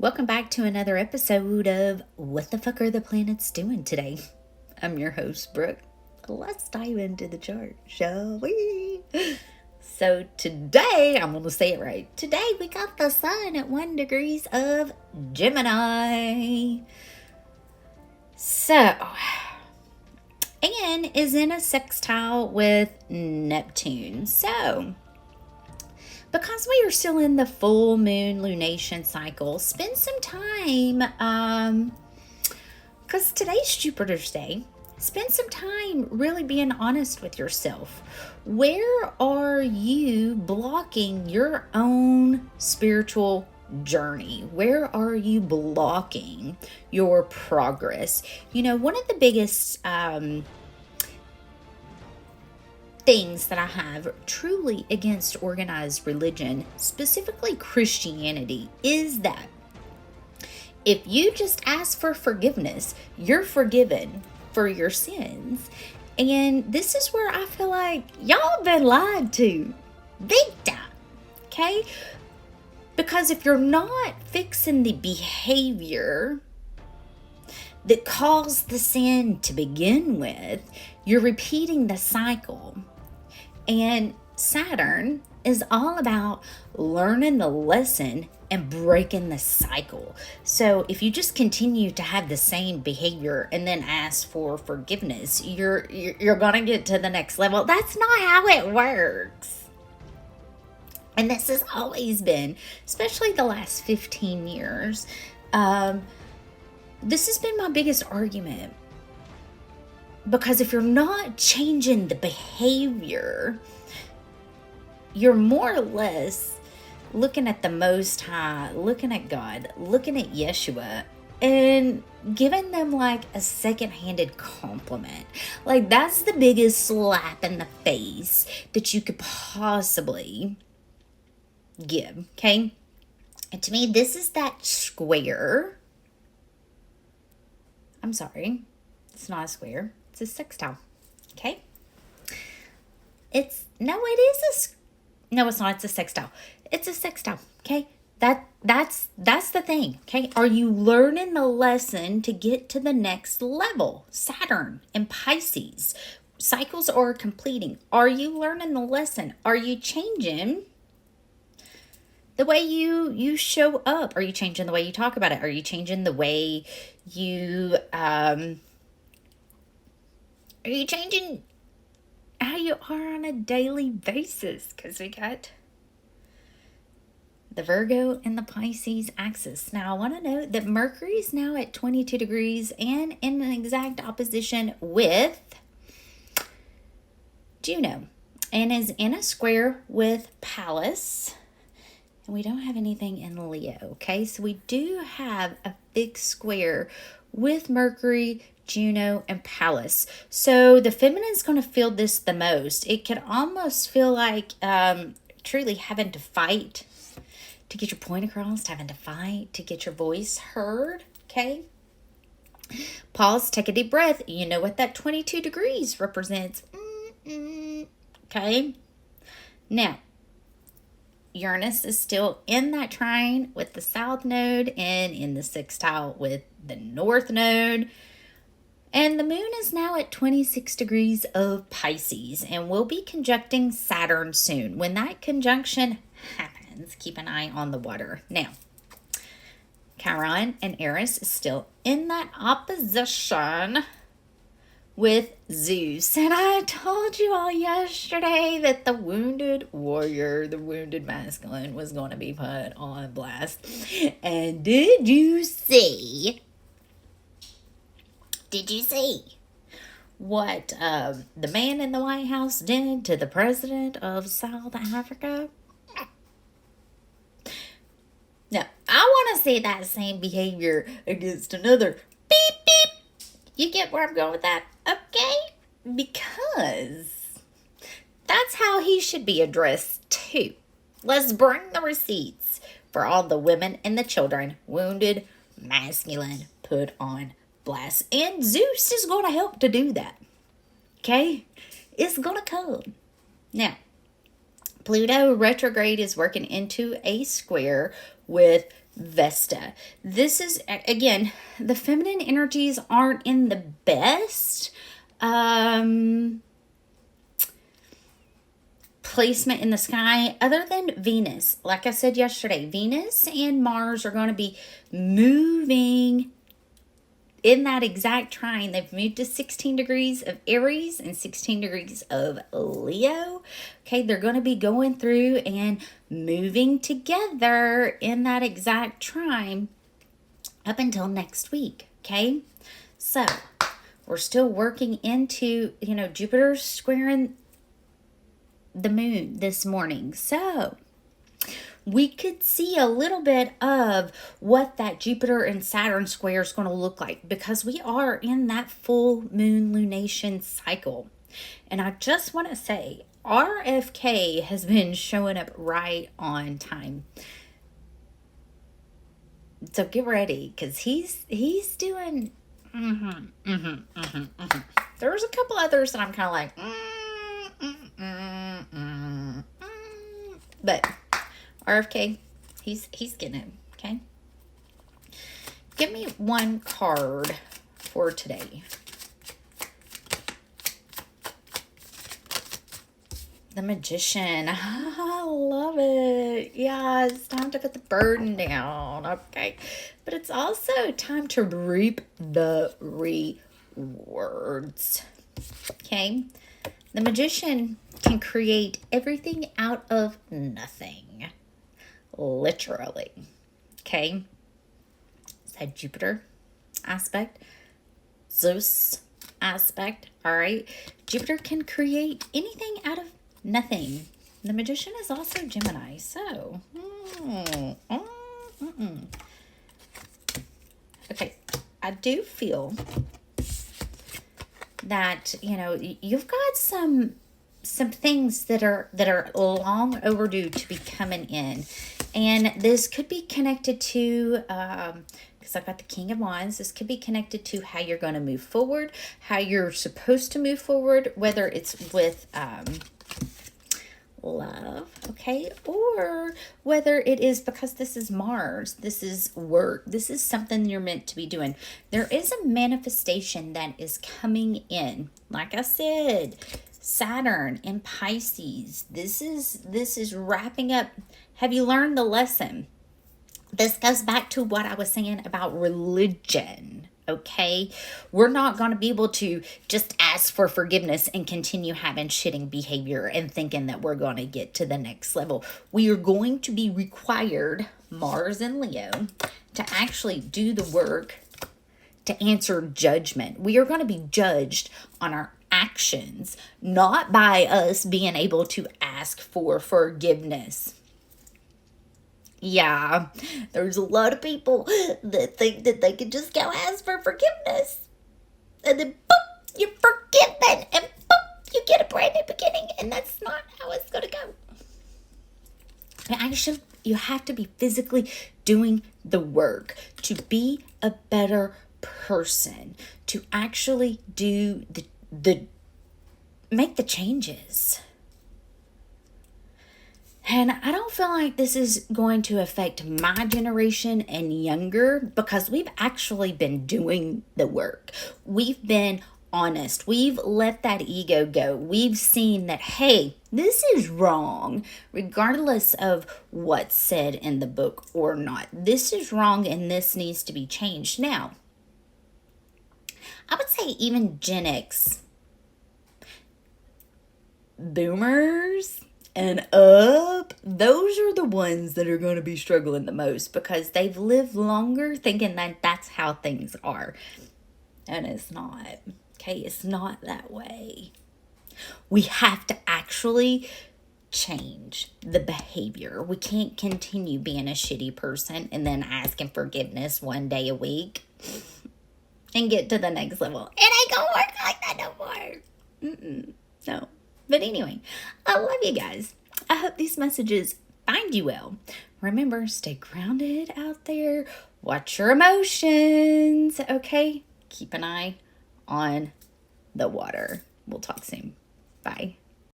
Welcome back to another episode of What the Fuck Are the Planets Doing Today? I'm your host, Brooke. Let's dive into the chart, shall we? So today, I'm going to say it right. Today we got the sun at 1 degrees of Gemini. So, and is in a sextile with Neptune. So, because we are still in the full moon lunation cycle, spend some time, because today's Jupiter's day, spend some time really being honest with yourself. Where are you blocking your own spiritual journey? Where are you blocking your progress? You know, one of the biggest things that I have truly against organized religion, specifically Christianity, is that if you just ask for forgiveness, you're forgiven for your sins. And this is where I feel like y'all been lied to big time, okay? Because if you're not fixing the behavior that caused the sin to begin with, you're repeating the cycle. And Saturn is all about learning the lesson and breaking the cycle. So if you just continue to have the same behavior and then ask for forgiveness, you're gonna get to the next level. That's not how it works. And this has always been, especially the last 15 years, this has been my biggest argument. Because if you're not changing the behavior, you're more or less looking at the Most High, looking at God, looking at Yeshua, and giving them like a second-handed compliment. Like, that's the biggest slap in the face that you could possibly give, okay? And to me, this is that square. I'm sorry, it's not a square. It's a sextile, okay? It's not. It's a sextile. It's a sextile, okay? That's the thing, okay? Are you learning the lesson to get to the next level? Saturn and Pisces, cycles are completing. Are you learning the lesson? Are you changing the way you show up? Are you changing the way you talk about it? Are you changing the way you Are you changing how you are on a daily basis? Because we got the Virgo and the Pisces axis. Now, I want to note that Mercury is now at 22 degrees and in an exact opposition with Juno and is in a square with Pallas. And we don't have anything in Leo, okay? So we do have a big square with Mercury, Juno, and Pallas. So the feminine is going to feel this the most. It can almost feel like truly having to fight to get your point across, having to fight to get your voice heard, okay? Pause, take a deep breath. You know what that 22 degrees represents. Okay? Now, Uranus is still in that trine with the South Node and in the sextile with the North Node. And the moon is now at 26 degrees of Pisces and will be conjuncting Saturn soon. When that conjunction happens, keep an eye on the water. Now, Chiron and Eris is still in that opposition with Zeus. And I told you all yesterday that the wounded warrior, the wounded masculine, was going to be put on blast. And did you see what the man in the White House did to the president of South Africa? Now, I want to see that same behavior against another beep beep. You get where I'm going with that? Okay? Because that's how he should be addressed too. Let's bring the receipts for all the women and the children wounded, masculine, put on blast. And Zeus is going to help to do that. Okay? It's going to come. Now, Pluto retrograde is working into a square with Vesta. This is, again, the feminine energies aren't in the best placement in the sky other than Venus. Like I said yesterday, Venus and Mars are going to be moving in that exact trine. They've moved to 16 degrees of Aries and 16 degrees of Leo. Okay, they're going to be going through and moving together in that exact trine up until next week. Okay, so we're still working into, Jupiter squaring the moon this morning. So we could see a little bit of what that Jupiter and Saturn square is going to look like, because we are in that full moon lunation cycle. And I just want to say, RFK has been showing up right on time. So get ready, because he's doing... There's a couple others that I'm kind of like... But... RFK, he's getting it, okay? Give me one card for today. The Magician. I love it. Yeah, it's time to put the burden down, okay? But it's also time to reap the rewards, okay? The Magician can create everything out of nothing. Literally. Okay. It's that Jupiter aspect. Zeus aspect. All right. Jupiter can create anything out of nothing. The Magician is also Gemini. So. Okay. I do feel that, you've got some things that are long overdue to be coming in. And this could be connected to, because I've got the King of Wands, this could be connected to how you're going to move forward, how you're supposed to move forward, whether it's with love, okay, or whether it is because this is Mars, this is work, this is something you're meant to be doing. There is a manifestation that is coming in. Like I said, Saturn in Pisces. This is wrapping up. Have you learned the lesson? This goes back to what I was saying about religion, okay? We're not going to be able to just ask for forgiveness and continue having shitting behavior and thinking that we're going to get to the next level. We are going to be required, Mars and Leo, to actually do the work to answer judgment. We are going to be judged on our actions, not by us being able to ask for forgiveness. Yeah, there's a lot of people that think that they can just go ask for forgiveness. And then, boop, you're forgiven. And boop, you get a brand new beginning. And that's not how it's going to go. But actually, you have to be physically doing the work to be a better person. To actually do make the changes. And I don't feel like this is going to affect my generation and younger, because we've actually been doing the work. We've been honest. We've let that ego go. We've seen that, hey, this is wrong, regardless of what's said in the book or not. This is wrong and this needs to be changed. Now, I would say even Gen X, boomers, and up, those are the ones that are going to be struggling the most, because they've lived longer thinking that that's how things are. And it's not. Okay, it's not that way. We have to actually change the behavior. We can't continue being a shitty person and then asking forgiveness one day a week and get to the next level. It ain't gonna work like that no more. No. But anyway, I love you guys. I hope these messages find you well. Remember, stay grounded out there. Watch your emotions, okay? Keep an eye on the water. We'll talk soon. Bye.